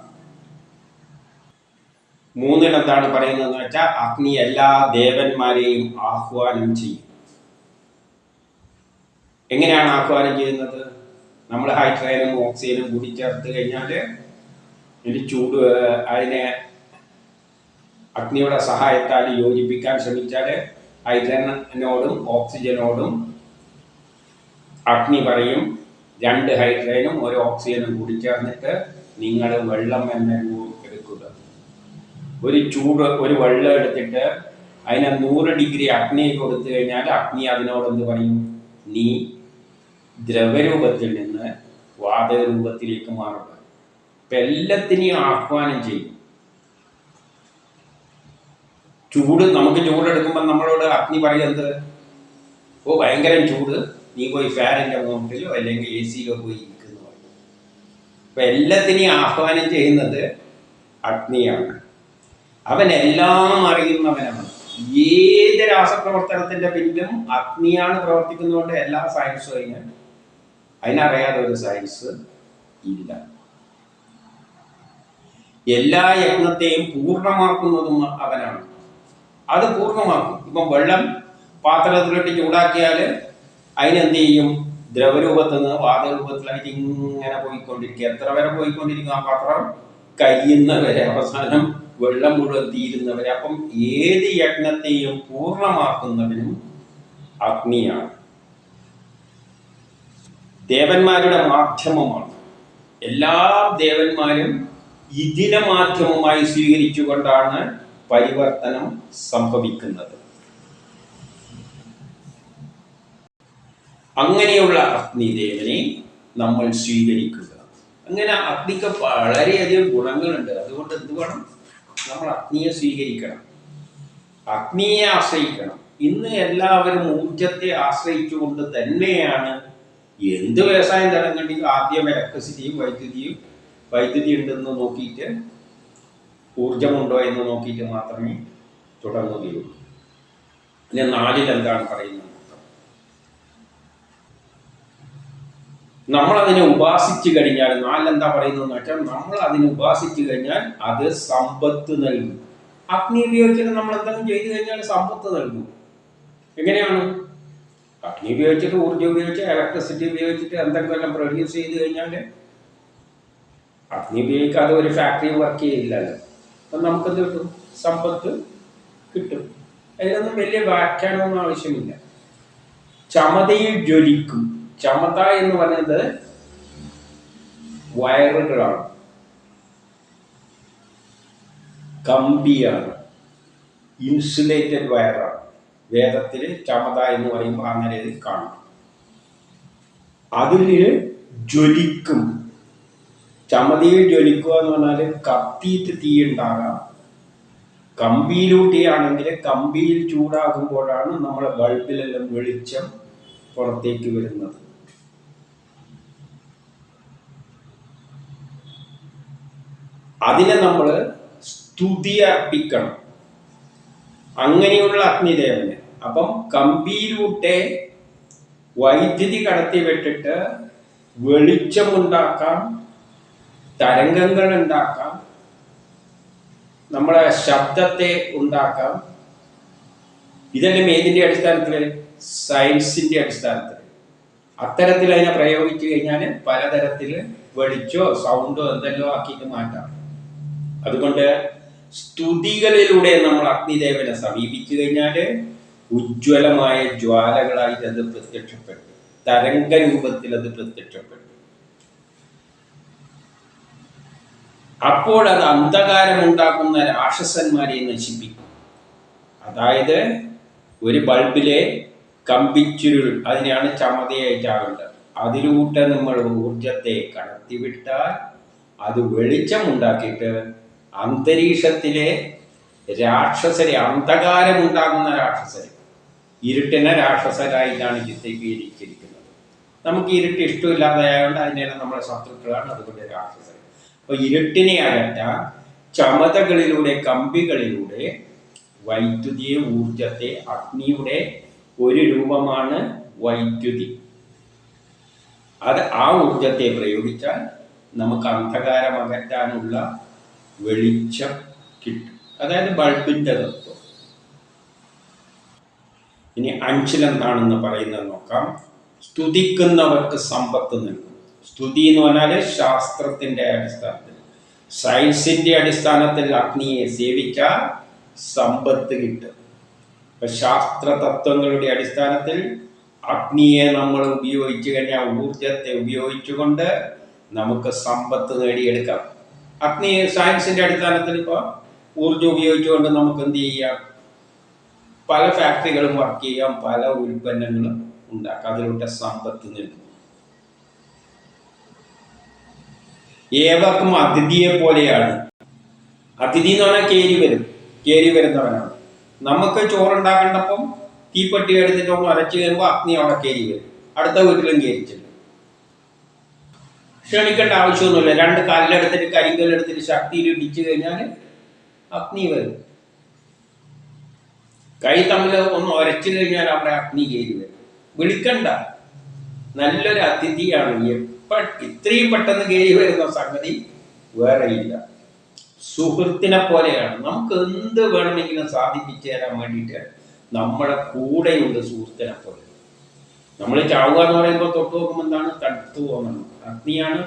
3 എന്താണ് പറയുന്നതെന്ന് വെച്ചാൽ അഗ്നി എല്ലാ ദേവന്മാരെയും ആഹ്വാനം ചെയ്യും. എങ്ങനെയാണ് ആഹ്വാനം ചെയ്യുന്നത്? നമ്മൾ ഹൈഡ്രജനും ഓക്സിജനും കൂടി ചേർത്ത് കഴിഞ്ഞാൽ ഇതിൻ്റെ ചൂട് അതിനെ അഗ്നിയുടെ സഹായത്താൽ യോജിപ്പിക്കാൻ ശ്രമിച്ചാൽ ഹൈഡ്രജനോടും ഓക്സിജനോടും അഗ്നി പറയും 2 ഹൈഡ്രജനും 1 ഓക്സിജനും കൂടി ചേർന്നിട്ട് നിങ്ങൾ വെള്ളം എന്ന രൂപം എടുക്കുക. ഒരു വെള്ളം എടുത്തിട്ട് അതിനെ 100 ഡിഗ്രി അഗ്നി കൊടുത്തു കഴിഞ്ഞാൽ അഗ്നി അതിനോട് എന്ത് പറയും? നീ ദ്രവരൂപത്തിൽ നിന്ന് വാതകരൂപത്തിലേക്ക് മാറുക. ഇപ്പം എല്ലാത്തിനെയും ആഹ്വാനം ചെയ്യും. നമുക്ക് ചൂടെടുക്കുമ്പോൾ നമ്മളോട് അഗ്നി പറയുന്നത്, ഓ ഭയങ്കര ചൂട്, നീ പോയി ഫാനിൻ്റെ മുകളിലോ അല്ലെങ്കിൽ AC-ലോ പോയി ഇരിക്കുന്നു പറയും. അപ്പം എല്ലാത്തിനെയും ആഹ്വാനം ചെയ്യുന്നത് അഗ്നിയാണ്. അവൻ എല്ലാം അറിയുന്നവനാണ്. ഏത് രാസപ്രവർത്തനത്തിൻ്റെ പിന്നിലും അഗ്നിയാണ് പ്രവർത്തിക്കുന്നതുകൊണ്ട് എല്ലാ സയൻസും അതിനറിയാതെ ഒരു സയൻസ് ഇല്ല. എല്ലാ യജ്ഞത്തെയും പൂർണ്ണമാക്കുന്നതും അവനാണ്. അത് പൂർണ്ണമാക്കും. ഇപ്പം വെള്ളം പാത്രത്തിലിട്ട് ചൂടാക്കിയാൽ അതിനെന്ത് ചെയ്യും? ദ്രവരൂപത്തിൽ നിന്ന് വാതകരൂപത്തിലായിട്ട് ഇങ്ങനെ പോയിക്കൊണ്ടിരിക്കുക. എത്ര വരെ പോയിക്കൊണ്ടിരിക്കും? ആ പാത്രം കരിയുന്നവരെ, അവസാനം വെള്ളം മുഴുവൻ തീരുന്നവരെ. അപ്പം ഏത് യജ്ഞത്തെയും പൂർണ്ണമാക്കുന്നവനും അഗ്നിയാണ്. ദേവന്മാരുടെ മാധ്യമമാണ്. എല്ലാ ദേവന്മാരും ഇതിനെ മാധ്യമമായി സ്വീകരിച്ചുകൊണ്ടാണ് പരിവർത്തനം സംഭവിക്കുന്നത്. അങ്ങനെയുള്ള അഗ്നിദേവനെ നമ്മൾ സ്വീകരിക്കുക. അങ്ങനെ അഗ്നിക്ക് വളരെയധികം ഗുണങ്ങളുണ്ട്. അതുകൊണ്ട് എന്ത് വേണം? നമ്മൾ അഗ്നിയെ സ്വീകരിക്കണം, അഗ്നിയെ ആശ്രയിക്കണം. ഇന്ന് എല്ലാവരും ഊർജത്തെ ആശ്രയിച്ചുകൊണ്ട് തന്നെയാണ് എന്ത് വ്യവസായം തുടങ്ങണമെങ്കിൽ ആദ്യം ഇലക്ട്രിസിറ്റിയും വൈദ്യുതി ഉണ്ടെന്ന് നോക്കിയിട്ട്, ഊർജമുണ്ടോ എന്ന് നോക്കിയിട്ട് മാത്രമേ തുടങ്ങുകയുള്ളൂ. പിന്നെ 4 എന്താണ് പറയുന്നത്? നമ്മളതിനെ ഉപാസിച്ചു കഴിഞ്ഞാൽ, 4 എന്താ പറയുന്നതെന്ന് വെച്ചാൽ നമ്മൾ അതിനെ ഉപാസിച്ചു കഴിഞ്ഞാൽ അത് സമ്പത്ത് നൽകും. അഗ്നി ഉപയോഗിച്ചിട്ട് നമ്മൾ എന്തെങ്കിലും ചെയ്തു കഴിഞ്ഞാൽ സമ്പത്ത് നൽകും. എങ്ങനെയാണ്? അഗ്നി ഉപയോഗിച്ചിട്ട്, ഊർജ്ജം ഉപയോഗിച്ച്, ഇലക്ട്രിസിറ്റി ഉപയോഗിച്ചിട്ട് എന്തെങ്കിലും പ്രൊഡ്യൂസ് ചെയ്ത് കഴിഞ്ഞാൽ അഗ്നി ഉപയോഗിക്കാതെ ഒരു ഫാക്ടറി വർക്ക് ചെയ്യില്ലല്ലോ. അപ്പം നമുക്കെന്ത് കിട്ടും? സമ്പത്ത് കിട്ടും. അതിനൊന്നും വലിയ വ്യാഖ്യാനമൊന്നും ആവശ്യമില്ല. ചമതയിൽ ജ്വലിക്കും. ചമത എന്ന് പറയുന്നത് വയറുകളാണ്, കമ്പിയാണ്, ഇൻസുലേറ്റഡ് വയറാണ്. വേദത്തിൽ ചമത എന്ന് പറയുമ്പോൾ അങ്ങനെ കാണും. അതിൽ ജ്വലിക്കും. ചമതയിൽ ജ്വലിക്കുക എന്ന് പറഞ്ഞാൽ കത്തിയിട്ട് തീ ഉണ്ടാകാം. കമ്പിയിലൂട്ടിയാണെങ്കിൽ കമ്പിയിൽ ചൂടാകുമ്പോഴാണ് നമ്മളെ ബൾബിലെല്ലാം വെളിച്ചം പുറത്തേക്ക് വരുന്നത്. അതിനെ നമ്മൾ സ്തുതി അർപ്പിക്കണം, അങ്ങനെയുള്ള അഗ്നിദേവന്. അപ്പം കമ്പിയിലൂടെ വൈദ്യുതി കടത്തി വിട്ടിട്ട് വെളിച്ചമുണ്ടാക്കാം, തരംഗങ്ങൾ ഉണ്ടാക്കാം, നമ്മളെ ശബ്ദത്തെ ഉണ്ടാക്കാം. ഇതെല്ലാം ഏതിൻ്റെ അടിസ്ഥാനത്തിൽ? സയൻസിൻ്റെ അടിസ്ഥാനത്തിൽ. അത്തരത്തിൽ അതിനെ പ്രയോഗിച്ചു കഴിഞ്ഞാൽ പലതരത്തിൽ വെളിച്ചോ സൗണ്ടോ എന്തെല്ലോ ആക്കിയിട്ട് മാറ്റാം. അതുകൊണ്ട് സ്തുതികളിലൂടെ നമ്മൾ അഗ്നിദേവനെ സമീപിച്ചു കഴിഞ്ഞാൽ ഉജ്ജ്വലമായ ജ്വാലകളായിട്ട് അത് പ്രത്യക്ഷപ്പെട്ടു, തരംഗ രൂപത്തിൽ അത് പ്രത്യക്ഷപ്പെട്ടു. അപ്പോൾ അത് അന്ധകാരമുണ്ടാക്കുന്ന രാക്ഷസന്മാരെ നശിപ്പിക്കും. അതായത് ഒരു ബൾബിലെ കമ്പിച്ചുരുൾ, അതിനെയാണ് ചമതയായിട്ടാകേണ്ടത്. അതിലൂടെ നമ്മൾ ഊർജത്തെ കടത്തിവിട്ടാൽ അത് വെളിച്ചമുണ്ടാക്കിയിട്ട് അന്തരീക്ഷത്തിലെ രാക്ഷസരെ, അന്ധകാരമുണ്ടാകുന്ന രാക്ഷസരെ, ഇരുട്ടിനെ രാക്ഷസരായിട്ടാണ് ചിത്രീകരിച്ചിരിക്കുന്നത്. നമുക്ക് ഇരുട്ട് ഇഷ്ടമില്ലാതായതുകൊണ്ട് അതിനെല്ലാം നമ്മുടെ ശത്രുക്കളാണ്, അതുകൊണ്ട് രാക്ഷസർ. അപ്പോൾ ഇരുട്ടിനെ അകറ്റാൻ ചമതകളിലൂടെ, കമ്പികളിലൂടെ വൈദ്യുതിയെ, ഊർജത്തെ, അഗ്നിയുടെ ഒരു രൂപമാണ് വൈദ്യുതി. അത് ആ ഊർജത്തെ പ്രയോഗിച്ചാൽ നമുക്ക് അന്ധകാരം അകറ്റാനുള്ള വെളിച്ചം കിട്ടും. അതായത് ബൾബിൻ്റെ തത്വം. ഇനി അഞ്ചിലെന്താണെന്ന് പറയുന്നത് നോക്കാം. സ്തുതിക്കുന്നവർക്ക് സമ്പത്ത് നൽകും. സ്തുതി എന്ന് പറഞ്ഞാൽ ശാസ്ത്രത്തിൻ്റെ അടിസ്ഥാനത്തിൽ, സയൻസിൻ്റെ അടിസ്ഥാനത്തിൽ അഗ്നിയെ സേവിച്ചാൽ സമ്പത്ത് കിട്ടും. ഇപ്പം ശാസ്ത്ര തത്വങ്ങളുടെ അടിസ്ഥാനത്തിൽ അഗ്നിയെ നമ്മൾ ഉപയോഗിച്ചു കഴിഞ്ഞാൽ, ഊർജത്തെ ഉപയോഗിച്ചുകൊണ്ട് നമുക്ക് സമ്പത്ത് നേടിയെടുക്കാം. അഗ്നി സയൻസിൻ്റെ അടിസ്ഥാനത്തിൽ ഇപ്പോൾ ഊർജം ഉപയോഗിച്ചുകൊണ്ട് നമുക്ക് എന്ത് ചെയ്യാം? പല ഫാക്ടറികളും വർക്ക് ചെയ്യാം, പല ഉൽപ്പന്നങ്ങളും ഉണ്ടാക്കാം, അതിലൂടെ സമ്പത്ത് നൽകും. ഏവർക്കും അതിഥിയെ പോലെയാണ്. അതിഥി എന്ന് പറഞ്ഞാൽ കേരി വരുന്നവനാണ്. നമുക്ക് ചോറുണ്ടാക്കേണ്ടപ്പം തീപ്പെട്ടി എടുത്തിട്ട് ഒന്ന് അരച്ചു കഴിയുമ്പോൾ അഗ്നി അവിടെ കേരി വരും, അടുത്ത വീട്ടിലും കേരിച്ചില്ല. ക്ഷണിക്കേണ്ട ആവശ്യമൊന്നുമില്ല. രണ്ട് കല്ലെടുത്തിട്ട്, കരിങ്കല്ലെടുത്തിട്ട് ശക്തിയിൽ ഇടിച്ചു കഴിഞ്ഞാൽ അഗ്നി വരും. കൈ തമ്മിൽ ഒന്ന് ഉരച്ചു കഴിഞ്ഞാൽ അവിടെ അഗ്നി കേരി വരും. വിളിക്കണ്ട, നല്ലൊരു അതിഥിയാണ്. ഇത്രയും പെട്ടെന്ന് കേറി വരുന്ന സംഗതി വേറെയില്ല. സുഹൃത്തിനെ പോലെയാണ്. നമുക്ക് എന്ത് വേണമെങ്കിലും സാധിപ്പിച്ചു തരാൻ വേണ്ടിയിട്ട് നമ്മുടെ കൂടെയുണ്ട് സുഹൃത്തിനെ പോലെ. നമ്മൾ ചാവുക എന്ന് പറയുമ്പോൾ തൊട്ട് നോക്കുമ്പോൾ എന്താണ്? തടുത്തു പോകുന്നത്. അഗ്നിയാണ്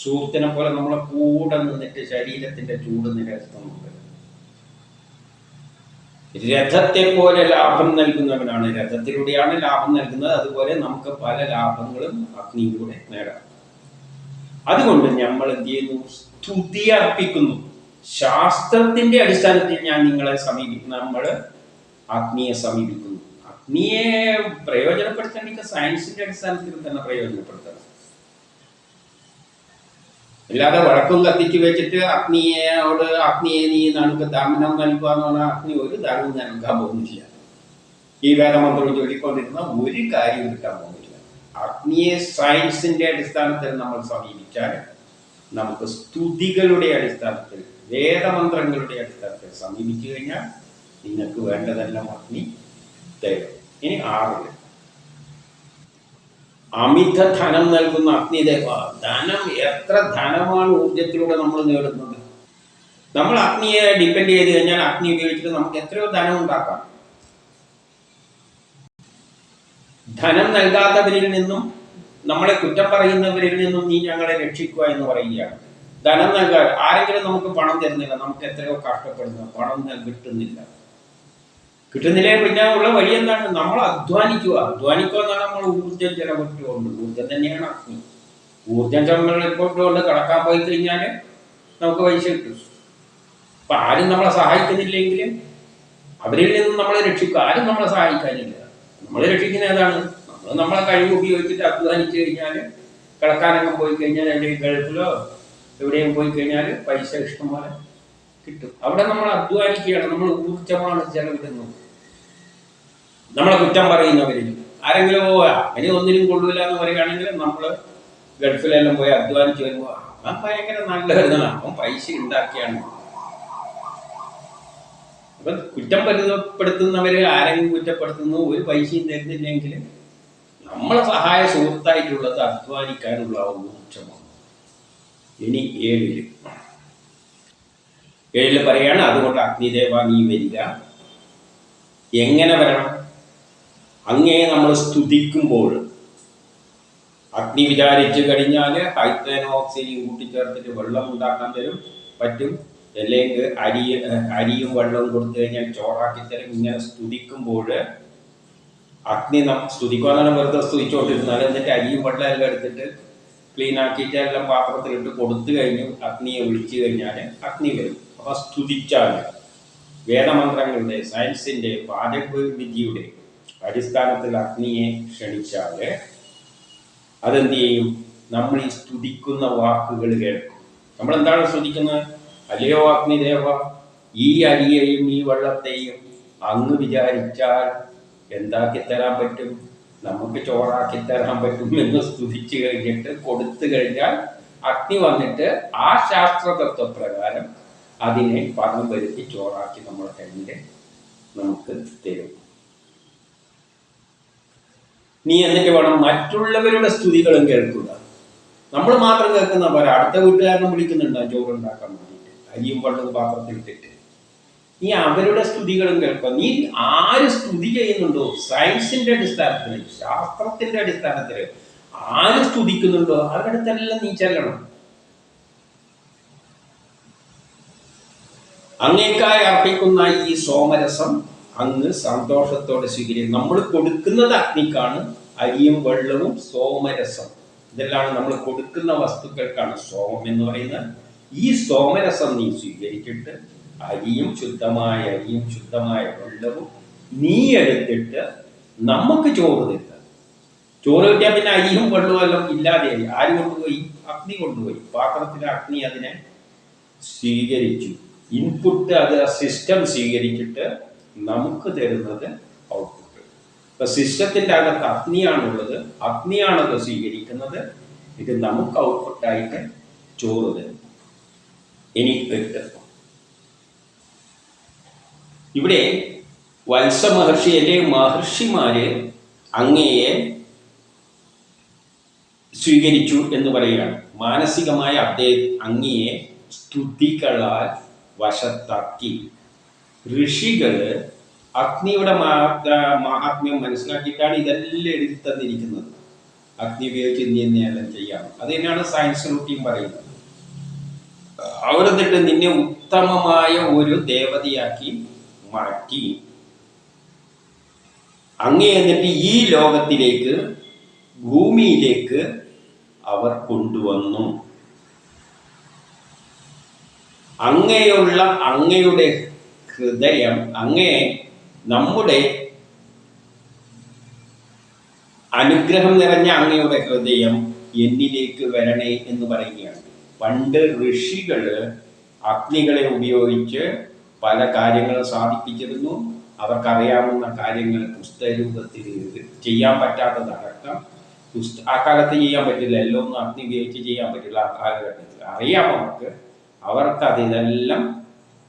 സുഹൃത്തിനെ പോലെ നമ്മളെ കൂടെ നിന്നിട്ട് ശരീരത്തിന്റെ ചൂട് നിരത്തുന്നുണ്ട്. രഥത്തെ പോലെ ലാഭം നൽകുന്നവനാണ്. രഥത്തിലൂടെയാണ് ലാഭം നൽകുന്നത്. അതുപോലെ നമുക്ക് പല ലാഭങ്ങളും അഗ്നിയിലൂടെ നേടാം. അതുകൊണ്ട് നമ്മൾ എന്ത് ചെയ്യുന്നു? സ്തുതി അർപ്പിക്കുന്നു. ശാസ്ത്രത്തിന്റെ അടിസ്ഥാനത്തിൽ ഞാൻ നിങ്ങളെ സമീപിക്കുന്നു. നമ്മൾ അഗ്നിയെ സമീപിക്കുന്നു. അഗ്നിയെ പ്രയോജനപ്പെടുത്തണമെങ്കിൽ സയൻസിന്റെ അടിസ്ഥാനത്തിൽ തന്നെ പ്രയോജനപ്പെടുത്തണം. അല്ലാതെ വഴക്കും കത്തിച്ച് വെച്ചിട്ട് അഗ്നിയെ നീ നമുക്ക് ദാനം നൽകുക എന്ന് പറഞ്ഞാൽ അഗ്നി ഒരു ദാനവും നൽകാൻ പോകുന്നില്ല. ഈ വേദമന്ത്രം ചൊല്ലിക്കൊണ്ടിരുന്ന ഒരു കാര്യം കിട്ടാൻ പോകുന്നില്ല. അഗ്നിയെ സയൻസിന്റെ അടിസ്ഥാനത്തിൽ നമ്മൾ സമീപിച്ചാൽ നമുക്ക് സ്തുതികളുടെ അടിസ്ഥാനത്തിൽ, വേദമന്ത്രങ്ങളുടെ അടിസ്ഥാനത്തിൽ സമീപിച്ചു കഴിഞ്ഞാൽ നിങ്ങൾക്ക് വേണ്ടതെല്ലാം അഗ്നി തരും. ഇനി 6 അമിത ധനം നൽകുന്ന അഗ്നിദേവ. ധനം, എത്ര ധനമാണ് ഊർജത്തിലൂടെ നമ്മൾ നേടുന്നത്. നമ്മൾ അഗ്നിയെ ഡിപ്പെൻഡ് ചെയ്ത് കഴിഞ്ഞാൽ അഗ്നി ഉപയോഗിച്ചിട്ട് നമുക്ക് എത്രയോ ധനം ഉണ്ടാക്കാം. ധനം നൽകാത്തവരിൽ നിന്നും, നമ്മളെ കുറ്റം പറയുന്നവരിൽ നിന്നും നീ ഞങ്ങളെ രക്ഷിക്കുക എന്ന് പറയുകയാണ്. ധനം നൽകാൻ ആരെങ്കിലും നമുക്ക് പണം തരുന്നില്ല. നമുക്ക് എത്രയോ കഷ്ടപ്പെടുന്നു, പണം കിട്ടുന്നില്ലേ. പിന്നെ ഉള്ള വഴി എന്താണ്? നമ്മൾ അധ്വാനിക്കുക എന്നാണ്. നമ്മൾ ഊർജം ചെലവിട്ടുകൊണ്ട്, ഊർജം തന്നെയാണ് അഗ്നി. ഊർജം ചെലവിട്ടുകൊണ്ട് കടക്കാൻ പോയി കഴിഞ്ഞാൽ നമുക്ക് പൈസ കിട്ടും. അപ്പൊ ആരും നമ്മളെ സഹായിക്കുന്നില്ലെങ്കിൽ അവരിൽ നിന്നും നമ്മളെ രക്ഷിക്കുക. ആരും നമ്മളെ സഹായിക്കാനില്ല. നമ്മളെ രക്ഷിക്കുന്ന ഏതാണ്? നമ്മൾ നമ്മളെ കഴിവ് ഉപയോഗിച്ചിട്ട് അധ്വാനിച്ചു കഴിഞ്ഞാൽ, കിടക്കാനൊക്കെ പോയി കഴിഞ്ഞാൽ, എവിടെയും ഗൾഫിലോ എവിടെയും പോയി കഴിഞ്ഞാൽ പൈസ ഇഷ്ടംപോലെ കിട്ടും. അവിടെ നമ്മൾ അധ്വാനിക്കുകയാണ്. നമ്മൾ ഊർജമാണ് ചെലവിടുന്നത്. നമ്മളെ കുറ്റം പറയുന്നവരിൽ ആരെങ്കിലും അവന് ഒന്നിനും കൊള്ളൂല എന്ന് പറയുകയാണെങ്കിൽ നമ്മൾ ഗൾഫിലെല്ലാം പോയി അധ്വാനിച്ച് വരുമ്പോൾ അവൻ ഭയങ്കര നല്ലതാണ്, അവൻ പൈസ ഉണ്ടാക്കിയാണ്. അപ്പൊ കുറ്റപ്പെടുത്തുന്നവരെ ആരെങ്കിലും കുറ്റപ്പെടുത്തുന്നു, ഒരു പൈസയും തരുന്നില്ലെങ്കിൽ നമ്മളെ സഹായ സുഹൃത്തായിട്ടുള്ളത് അധ്വാനിക്കാനുള്ള ഊർജമാണ്. ഇനി 7 പറയാണ്, അതുകൊണ്ട് അഗ്നിദേവ നീ വരിക, എങ്ങനെ വരണം? അങ്ങേ നമ്മൾ സ്തുതിക്കുമ്പോൾ അഗ്നി വിചാരിച്ചു കഴിഞ്ഞാൽ ഹൈഡ്രജനും ഓക്സിജനും കൂട്ടിച്ചേർത്തിട്ട് വെള്ളം ഉണ്ടാക്കാൻ പറ്റും. അല്ലെങ്കിൽ അരിയും വെള്ളവും കൊടുത്തു കഴിഞ്ഞാൽ ചോറാക്കി തരും. ഇങ്ങനെ സ്തുതിക്കുമ്പോൾ അഗ്നി സ്തുതിക്കാനാണ് വെറുതെ സ്തുതിച്ചോണ്ടിരുന്നാൽ എന്നിട്ട് അരിയും വെള്ളം എല്ലാം എടുത്തിട്ട് ക്ലീൻ ആക്കിയിട്ട് എല്ലാം പാത്രത്തിലിട്ട് കൊടുത്തു കഴിഞ്ഞു അഗ്നിയെ വിളിച്ചു കഴിഞ്ഞാൽ അഗ്നി വരും. അപ്പൊ സ്തുതിച്ചാൽ വേദമന്ത്രങ്ങളുടെ സയൻസിന്റെ പാചകവിദ്യയുടെ അടിസ്ഥാനത്തിൽ അഗ്നിയെ ക്ഷണിച്ചാൽ അതെന്ത് ചെയ്യും? നമ്മൾ ഈ സ്തുതിക്കുന്ന വാക്കുകൾ കേൾക്കും. നമ്മൾ എന്താണ് സ്തുതിക്കുന്നത്? അല്ലയോ അഗ്നിദേവ, ഈ അരിയെയും ഈ വെള്ളത്തെയും അങ്ങ് വിചാരിച്ചാൽ എന്താക്കി തരാൻ പറ്റും? നമുക്ക് ചോറാക്കി തരാൻ പറ്റും എന്ന് സ്തുതിച്ചു കഴിഞ്ഞിട്ട് കൊടുത്തു കഴിഞ്ഞാൽ അഗ്നി വന്നിട്ട് ആ ശാസ്ത്രതത്വപ്രകാരം അതിനെ പദം വരുത്തി ചോറാക്കി നമ്മുടെ കയ്യിൽ നമുക്ക് തരും. നീ എന്നിട്ട് വേണം മറ്റുള്ളവരുടെ സ്തുതികളും കേൾക്കുക. നമ്മൾ മാത്രം കേൾക്കുന്ന പോലെ അടുത്ത വീട്ടുകാരനും വിളിക്കുന്നുണ്ടോ ചോറുണ്ടാക്കാൻ വേണ്ടിയിട്ട്, അരിയും വെള്ളവും പാത്രത്തിലിട്ടിട്ട്. നീ അവരുടെ സ്തുതികളും കേൾക്കുക. നീ ആര് സ്തുതി ചെയ്യുന്നുണ്ടോ, സയൻസിന്റെ അടിസ്ഥാനത്തിൽ, ശാസ്ത്രത്തിന്റെ അടിസ്ഥാനത്തിൽ ആര് സ്തുതിക്കുന്നുണ്ടോ അവരുടെ അടുത്തെല്ലാം നീ ചെല്ലണം. അങ്ങേക്കായി അർപ്പിക്കുന്ന ഈ സോമരസം അങ്ങ് സന്തോഷത്തോടെ സ്വീകരിക്കും. നമ്മൾ കൊടുക്കുന്നത് അഗ്നിക്കാണ്. അരിയും വെള്ളവും സോമരസം ഇതെല്ലാം നമ്മൾ കൊടുക്കുന്ന വസ്തുക്കൾക്കാണ് സോമം എന്ന് പറയുന്നത്. ഈ സോമരസം നീ സ്വീകരിച്ചിട്ട് അരിയും ശുദ്ധമായ വെള്ളവും നീ എടുത്തിട്ട് നമുക്ക് ചോറ് തരുക. ചോറ് കിട്ടിയാൽ പിന്നെ അരിയും വെള്ളവും എല്ലാം ഇല്ലാതെയായി. ആര് കൊണ്ടുപോയി? അഗ്നി കൊണ്ടുപോയി. പാത്രത്തിലെ അഗ്നി അതിനെ സ്വീകരിച്ചു. ഇൻപുട്ട് അത് സിസ്റ്റം സ്വീകരിച്ചിട്ട് നമുക്ക് തരുന്നത് ഔട്ട്പുട്ട്. ഇപ്പൊ സിസ്റ്റത്തിന്റെ അകത്ത് അഗ്നിയാണുള്ളത്, അഗ്നിയാണത് സ്വീകരിക്കുന്നത്. ഇത് നമുക്ക് ഔട്ട്പുട്ടായിട്ട് ചോറ് തരും. ഇനി 8 ഇവിടെ വത്സ മഹർഷി അല്ലെങ്കിൽ മഹർഷിമാര് അങ്ങയെ സ്വീകരിച്ചു എന്ന് പറയുകയാണ്. മാനസികമായ അങ്ങയെ സ്തുതികളാൽ വശത്താക്കി. ഋഷികള് അഗ്നിയുടെ മഹാത്മ്യം മനസ്സിലാക്കിയിട്ടാണ് ഇതെല്ലാം എഴുതി തന്നിരിക്കുന്നത്. അഗ്നി ഉപയോഗിച്ച് നിന്നെല്ലാം ചെയ്യാം. അത് തന്നെയാണ് സയൻസ് റൂട്ടീൻ പറയുന്നത്. അവരെന്നിട്ട് നിന്നെ ഉത്തമമായ ഒരു ദേവതയാക്കി മാറ്റി. അങ്ങേ എന്നിട്ട് ഈ ലോകത്തിലേക്ക്, ഭൂമിയിലേക്ക് അവർ കൊണ്ടുവന്നു. അങ്ങയുടെ ഹൃദയം, നമ്മുടെ അനുഗ്രഹം നിറഞ്ഞ അങ്ങയുടെ ഹൃദയം എന്നിലേക്ക് വരണേ എന്ന് പറയുകയാണ്. പണ്ട് ഋഷികള് അഗ്നികളെ ഉപയോഗിച്ച് പല കാര്യങ്ങളും സാധിപ്പിച്ചിരുന്നു. അവർക്കറിയാവുന്ന കാര്യങ്ങൾ പുസ്തകരൂപത്തിൽ ചെയ്യാൻ പറ്റാത്തതടക്കം ആ കാലത്ത് ചെയ്യാൻ പറ്റില്ല. എല്ലാം ഒന്നും അഗ്നി ഉപയോഗിച്ച് ചെയ്യാൻ പറ്റില്ല. ആ കാലഘട്ടത്തിൽ അറിയാം അവർക്കതിതെല്ലാം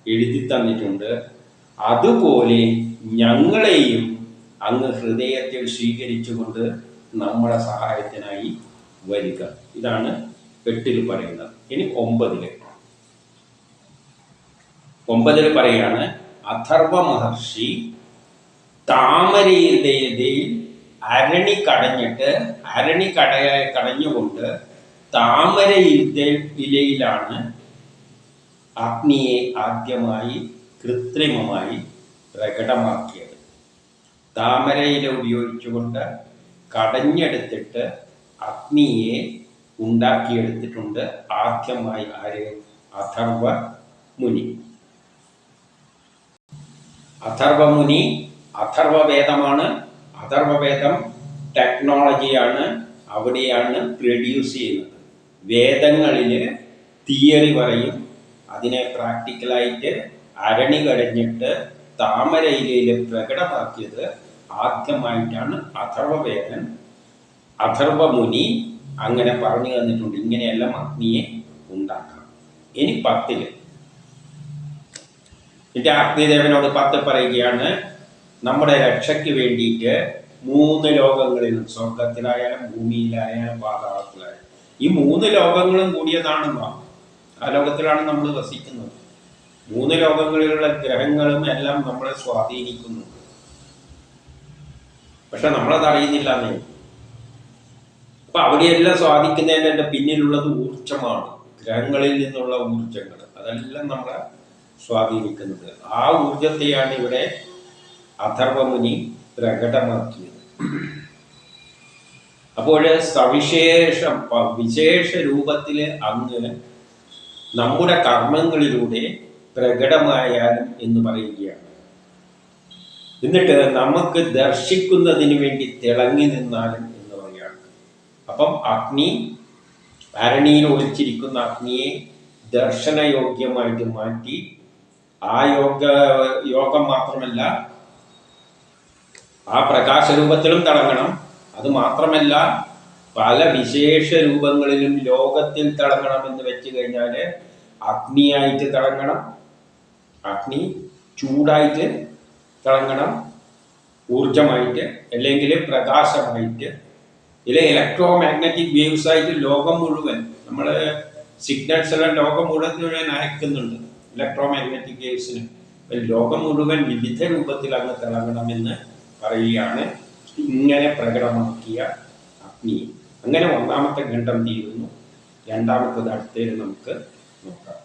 എഴുതി തന്നിട്ടുണ്ട്. അതുപോലെ ഞങ്ങളെയും അങ്ങ് ഹൃദയത്തിൽ സ്വീകരിച്ചുകൊണ്ട് നമ്മുടെ സഹായത്തിനായി വരിക. ഇതാണ് 8 പറയുന്നത്. ഇനി 9 പറയാണ്, അഥർവ മഹർഷി താമരയുടെ അരണി കടഞ്ഞുകൊണ്ട് താമര ഇലയിലാണ് അഗ്നിയെ ആദ്യമായി കൃത്രിമമായി പ്രകടമാക്കിയത്. താമരയില ഉപയോഗിച്ചുകൊണ്ട് കടഞ്ഞെടുത്തിട്ട് അഗ്നിയെ ഉണ്ടാക്കിയെടുത്തിട്ടുണ്ട് ആദ്യമായി. ആര്? അഥർവ മുനി. അഥർവവേദമാണ്. അഥർവവേദം ടെക്നോളജിയാണ്. അവിടെയാണ് പ്രൊഡ്യൂസ് ചെയ്യുന്നത്. വേദങ്ങളിൽ തിയറി പറയും, അതിനെ പ്രാക്ടിക്കലായിട്ട് അരണി കടഞ്ഞിട്ട് താമരയിലയിൽ പ്രകടമാക്കിയത് ആദ്യമായിട്ടാണ് അഥർവവേദൻ. അഥർവമുനി അങ്ങനെ പറഞ്ഞു തന്നിട്ടുണ്ട്, ഇങ്ങനെയെല്ലാം അഗ്നിയെ ഉണ്ടാക്കാം. ഇനി 10 എന്നിട്ട് അഗ്നിദേവനോട് 10 പറയുകയാണ്, നമ്മുടെ രക്ഷയ്ക്ക് വേണ്ടിയിട്ട് 3 ലോകങ്ങളിലും, സ്വർഗത്തിലായാലും ഭൂമിയിലായാലും പാതാളത്തിലായാലും, ഈ 3 ലോകങ്ങളും കൂടിയതാണ് നാം. ആ ലോകത്തിലാണ് നമ്മൾ വസിക്കുന്നത്. 3 ലോകങ്ങളിലുള്ള ഗ്രഹങ്ങളും എല്ലാം നമ്മളെ സ്വാധീനിക്കുന്നു. പക്ഷെ നമ്മളത് അറിയുന്നില്ല എന്നേ. അപ്പൊ അവിടെയെല്ലാം സ്വാധിക്കുന്നതിൻ്റെ പിന്നിലുള്ളത് ഊർജമാണ്, ഗ്രഹങ്ങളിൽ നിന്നുള്ള ഊർജങ്ങൾ, അതെല്ലാം നമ്മളെ സ്വാധീനിക്കുന്നത്. ആ ഊർജത്തെയാണ് ഇവിടെ അഥർവമുനി പ്രകടമാക്കിയത്. അപ്പോൾ സവിശേഷം വിശേഷ രൂപത്തിൽ അങ്ങ് നമ്മുടെ കർമ്മങ്ങളിലൂടെ പ്രകടമായാലും എന്ന് പറയുകയാണ്. എന്നിട്ട് നമുക്ക് ദർശിക്കുന്നതിന് വേണ്ടി തിളങ്ങി നിന്നാലും എന്ന് പറയുകയാണ്. അപ്പം അഗ്നി, ഭരണിയിൽ ഒളിച്ചിരിക്കുന്ന അഗ്നിയെ ദർശനയോഗ്യമായിട്ട് മാറ്റി, ആ യോഗം മാത്രമല്ല ആ പ്രകാശരൂപത്തിലും തിളങ്ങണം. അത് മാത്രമല്ല പല വിശേഷ രൂപങ്ങളിലും ലോകത്തിൽ തിളങ്ങണം എന്ന് വെച്ച് കഴിഞ്ഞാൽ അഗ്നിയായിട്ട് തിളങ്ങണം, അഗ്നി ചൂടായിട്ട് തിളങ്ങണം, ഊർജമായിട്ട്, അല്ലെങ്കിൽ പ്രകാശമായിട്ട്, അല്ലെങ്കിൽ ഇലക്ട്രോ മാഗ്നറ്റിക് വേവ്സ് ആയിട്ട് ലോകം മുഴുവൻ, നമ്മൾ സിഗ്നൽസ് എല്ലാം ലോകം മുഴുവൻ അയക്കുന്നുണ്ട് ഇലക്ട്രോ മാഗ്നറ്റിക് വേവ്സിന്. ലോകം മുഴുവൻ വിവിധ രൂപത്തിൽ അങ്ങ് തിളങ്ങണമെന്ന് പറയുകയാണ് ഇങ്ങനെ പ്രകടമാക്കിയ അഗ്നി. അങ്ങനെ ഒന്നാമത്തെ ഖണ്ഡം തീരുന്നു. രണ്ടാമത്തത് അടുത്തേക്ക് നമുക്ക് നോക്കാം.